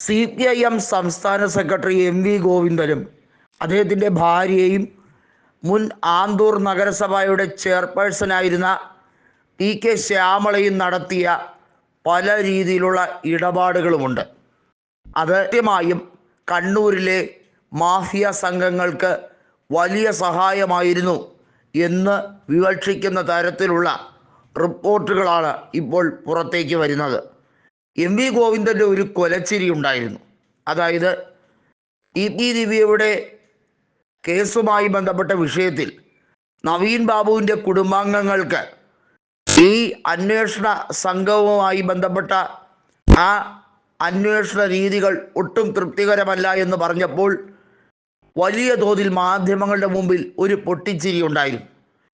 CPIM സംസ്ഥാന secretary M V ഗോവിന്ദനും അദ്ദേഹത്തിൻ്റെ ഭാര്യയും മുൻ ആന്തൂർ നഗരസഭയുടെ ചെയർപേഴ്സണായിരുന്ന PK ശ്യാമളയും നടത്തിയ പല രീതിയിലുള്ള ഇടപാടുകളുമുണ്ട്. അത് കൃത്യമായും കണ്ണൂരിലെ മാഫിയ സംഘങ്ങൾക്ക് വലിയ സഹായമായിരുന്നു എന്ന് വിവക്ഷിക്കുന്ന തരത്തിലുള്ള റിപ്പോർട്ടുകളാണ് ഇപ്പോൾ പുറത്തേക്ക് വരുന്നത്. എം വി ഗോവിന്ദൻ്റെ ഒരു കൊലച്ചിരി ഉണ്ടായിരുന്നു. അതായത് EP ദിവ്യയുടെ കേസുമായി ബന്ധപ്പെട്ട വിഷയത്തിൽ നവീൻ ബാബുവിൻ്റെ കുടുംബാംഗങ്ങൾക്ക് ഈ അന്വേഷണ സംഘവുമായി ബന്ധപ്പെട്ട ആ അന്വേഷണ രീതികൾ ഒട്ടും തൃപ്തികരമല്ല എന്ന് പറഞ്ഞപ്പോൾ വലിയ തോതിൽ മാധ്യമങ്ങളുടെ മുമ്പിൽ ഒരു പൊട്ടിച്ചിരി ഉണ്ടായിരുന്നു.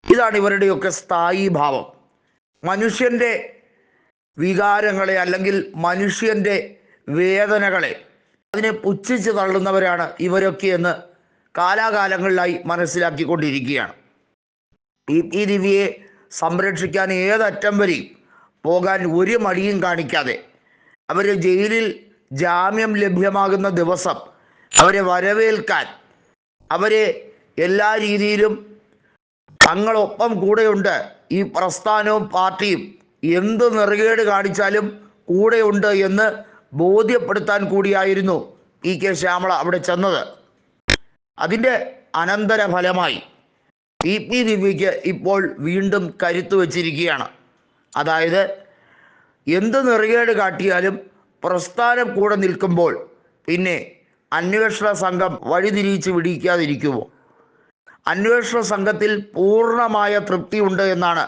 ഇതാണ് ഇവരുടെയൊക്കെ സ്ഥായി ഭാവം. മനുഷ്യൻ്റെ വികാരങ്ങളെ അല്ലെങ്കിൽ മനുഷ്യൻ്റെ വേദനകളെ അതിനെ പുച്ഛിച്ച് തള്ളുന്നവരാണ് ഇവരൊക്കെ എന്ന് കാലാകാലങ്ങളിലായി മനസ്സിലാക്കിക്കൊണ്ടിരിക്കുകയാണ്. EP ദിവ്യയെ സംരക്ഷിക്കാൻ ഏതറ്റം വരെയും പോകാൻ ഒരു മടിയും കാണിക്കാതെ അവർ ജയിലിൽ ജാമ്യം ലഭ്യമാകുന്ന ദിവസം അവരെ വരവേൽക്കാൻ, അവരെ എല്ലാ രീതിയിലും തങ്ങളൊപ്പം കൂടെയുണ്ട്, ഈ പ്രസ്ഥാനവും പാർട്ടിയും എന്ത് നെറുകേട് കാണിച്ചാലും കൂടെയുണ്ട് എന്ന് ബോധ്യപ്പെടുത്താൻ കൂടിയായിരുന്നു PK ശ്യാമള അവിടെ ചെന്നത്. അതിൻ്റെ അനന്തരഫലമായി EP ദിവ്യയ്ക്ക് ഇപ്പോൾ വീണ്ടും കരുത്തു വച്ചിരിക്കുകയാണ്. അതായത് എന്ത് നെറുകേട് കാട്ടിയാലും പ്രസ്ഥാനം കൂടെ നിൽക്കുമ്പോൾ പിന്നെ അന്വേഷണ സംഘം വഴിതിരിച്ച് വിടിക്കാതിരിക്കുമോ? അന്വേഷണ സംഘത്തിൽ പൂർണ്ണമായ തൃപ്തിയുണ്ട് എന്നാണ്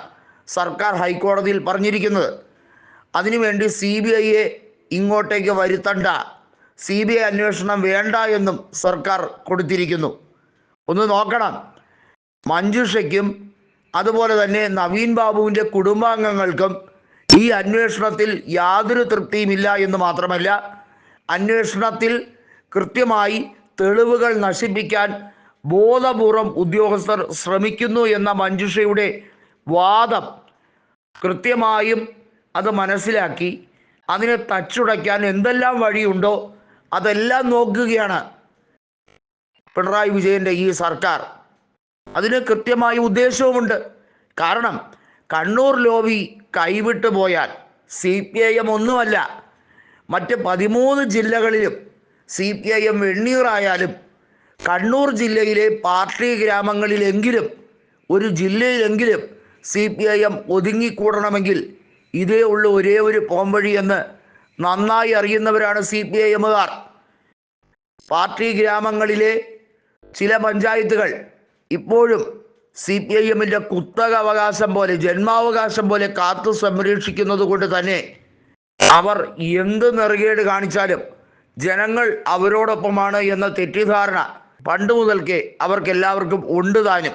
സർക്കാർ ഹൈക്കോടതിയിൽ പറഞ്ഞിരിക്കുന്നത്. അതിനുവേണ്ടി CBIയെ ഇങ്ങോട്ടേക്ക് വരുത്തണ്ട, CBI അന്വേഷണം വേണ്ട എന്നും സർക്കാർ കൊടുത്തിരിക്കുന്നു. ഒന്ന് നോക്കണം, മഞ്ജുഷയ്ക്കും അതുപോലെ തന്നെ നവീൻ ബാബുവിൻ്റെ കുടുംബാംഗങ്ങൾക്കും ഈ അന്വേഷണത്തിൽ യാതൊരു തൃപ്തിയുമില്ല എന്ന് മാത്രമല്ല, അന്വേഷണത്തിൽ കൃത്യമായി തെളിവുകൾ നശിപ്പിക്കാൻ ബോധപൂർവം ഉദ്യോഗസ്ഥർ ശ്രമിക്കുന്നു എന്ന മഞ്ജുഷയുടെ വാദം കൃത്യമായും അത് മനസ്സിലാക്കി അതിനെ തച്ചുടയ്ക്കാൻ എന്തെല്ലാം വഴിയുണ്ടോ അതെല്ലാം നോക്കുകയാണ് പിണറായി വിജയൻ്റെ ഈ സർക്കാർ. അതിന് കൃത്യമായ ഉദ്ദേശവുമുണ്ട്. കാരണം കണ്ണൂർ ലോബി കൈവിട്ടു പോയാൽ CPIM ഒന്നുമല്ല, മറ്റ് 13 ജില്ലകളിലും CPIM വെണ്ണീറായാലും കണ്ണൂർ ജില്ലയിലെ പാർട്ടി ഗ്രാമങ്ങളിലെങ്കിലും ഒരു ജില്ലയിലെങ്കിലും CPIM ഒതുങ്ങിക്കൂടണമെങ്കിൽ ഇതേ ഉള്ളൂ ഒരേ ഒരു പോംവഴി എന്ന് നന്നായി അറിയുന്നവരാണ് CPIMകാർ. പാർട്ടി ഗ്രാമങ്ങളിലെ ചില പഞ്ചായത്തുകൾ ഇപ്പോഴും CPIMൻ്റെ കുത്തക അവകാശം പോലെ, ജന്മാവകാശം പോലെ കാത്തു സംരക്ഷിക്കുന്നത് കൊണ്ട് തന്നെ അവർ എന്ത് നെറുകേട് കാണിച്ചാലും ജനങ്ങൾ അവരോടൊപ്പമാണ് എന്ന തെറ്റിദ്ധാരണ പണ്ട് മുതൽക്കേ അവർക്കെല്ലാവർക്കും ഉണ്ട് താനും.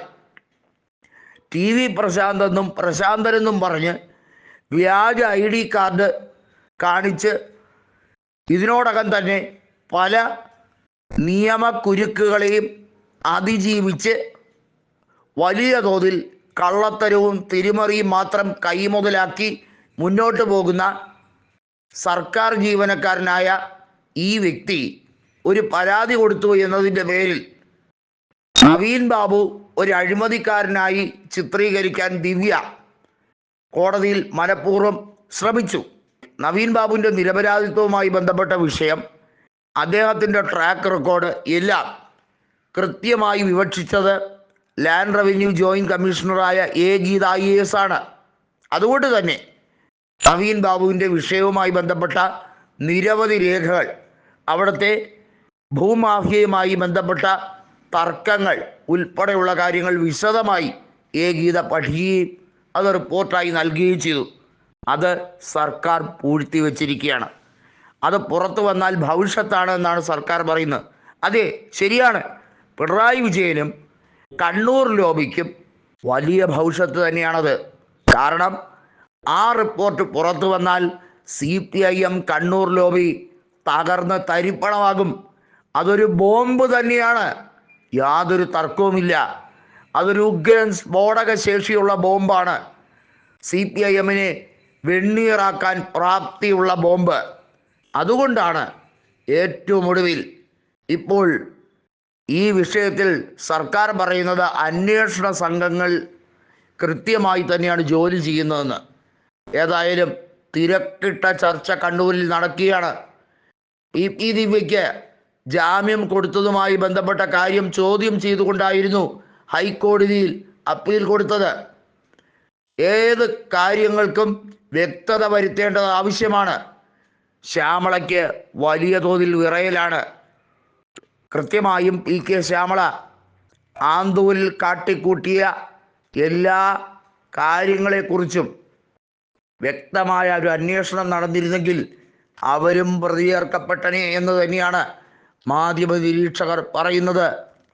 TV പ്രശാന്തെന്നും പ്രശാന്തനെന്നും പറഞ്ഞ് വ്യാജ ID കാർഡ് കാണിച്ച് ഇതിനോടകം തന്നെ പല നിയമക്കുരുക്കുകളെയും അതിജീവിച്ച് വലിയ തോതിൽ കള്ളത്തരവും തിരിമറിയും മാത്രം കൈമുതലാക്കി മുന്നോട്ട് പോകുന്ന സർക്കാർ ജീവനക്കാരനായ ഈ വ്യക്തി ഒരു പരാതി കൊടുത്തു എന്നതിൻ്റെ പേരിൽ നവീൻ ബാബു ഒരു അഴിമതിക്കാരനായി ചിത്രീകരിക്കാൻ ദിവ്യ കോടതിയിൽ മനഃപൂർവ്വം ശ്രമിച്ചു. നവീൻ ബാബുവിൻ്റെ നിരപരാധിത്വവുമായി ബന്ധപ്പെട്ട വിഷയം, അദ്ദേഹത്തിൻ്റെ ട്രാക്ക് റെക്കോർഡ് എല്ലാം കൃത്യമായി വിവക്ഷിച്ചത് ലാൻഡ് റവന്യൂ ജോയിൻറ്റ് കമ്മീഷണറായ ഗീത IAS ആണ്. അതുകൊണ്ട് തന്നെ നവീൻ ബാബുവിൻ്റെ വിഷയവുമായി ബന്ധപ്പെട്ട നിരവധി രേഖകൾ, അവിടുത്തെ ഭൂമാഫിയയുമായി ബന്ധപ്പെട്ട തർക്കങ്ങൾ ഉൾപ്പെടെയുള്ള കാര്യങ്ങൾ വിശദമായി ഗീത പഠിക്കുകയും അത് റിപ്പോർട്ടായി നൽകുകയും ചെയ്തു. അത് സർക്കാർ പൂഴ്ത്തി വച്ചിരിക്കുകയാണ്. അത് പുറത്തു വന്നാൽ ഭവിഷ്യത്താണ് എന്നാണ് സർക്കാർ പറയുന്നത്. അതെ, ശരിയാണ്. പിണറായി വിജയനും കണ്ണൂർ ലോബിക്കും വലിയ ഭവിഷ്യത്ത് തന്നെയാണത്. കാരണം ആ റിപ്പോർട്ട് പുറത്തു വന്നാൽ CPIM കണ്ണൂർ ലോബി തകർന്ന് തരിപ്പണമാകും. അതൊരു ബോംബ് തന്നെയാണ്, യാതൊരു തർക്കവുമില്ല. അതൊരു ഉഗ്രൻ സ്ഫോടക ശേഷിയുള്ള ബോംബാണ്. CPIMനെ വെണ്ണീറാക്കാൻ പ്രാപ്തിയുള്ള ബോംബ്. അതുകൊണ്ടാണ് ഏറ്റവും ഒടുവിൽ ഇപ്പോൾ ഈ വിഷയത്തിൽ സർക്കാർ പറയുന്നത് അന്വേഷണ സംഘങ്ങൾ കൃത്യമായി തന്നെയാണ് ജോലി ചെയ്യുന്നതെന്ന്. ഏതായാലും തിരക്കിട്ട ചർച്ച കണ്ണൂരിൽ നടക്കുകയാണ്. പി ദിവ്യയ്ക്ക് ജാമ്യം കൊടുത്തതുമായി ബന്ധപ്പെട്ട കാര്യം ചോദ്യം ചെയ്തുകൊണ്ടായിരുന്നു ഹൈക്കോടതിയിൽ അപ്പീൽ കൊടുത്തത്. ഏത് കാര്യങ്ങൾക്കും വ്യക്തത വരുത്തേണ്ടത് ആവശ്യമാണ്. ശ്യാമളയ്ക്ക് വലിയ തോതിൽ വിറയലാണ്. കൃത്യമായും PK ശ്യാമള ആന്തൂരിൽ കാട്ടിക്കൂട്ടിയ എല്ലാ കാര്യങ്ങളെക്കുറിച്ചും വ്യക്തമായ ഒരു അന്വേഷണം നടന്നിരുന്നെങ്കിൽ അവരും പ്രതിചേർക്കപ്പെട്ടനെ എന്ന് തന്നെയാണ് മാധ്യമ നിരീക്ഷകർ പറയുന്നത്.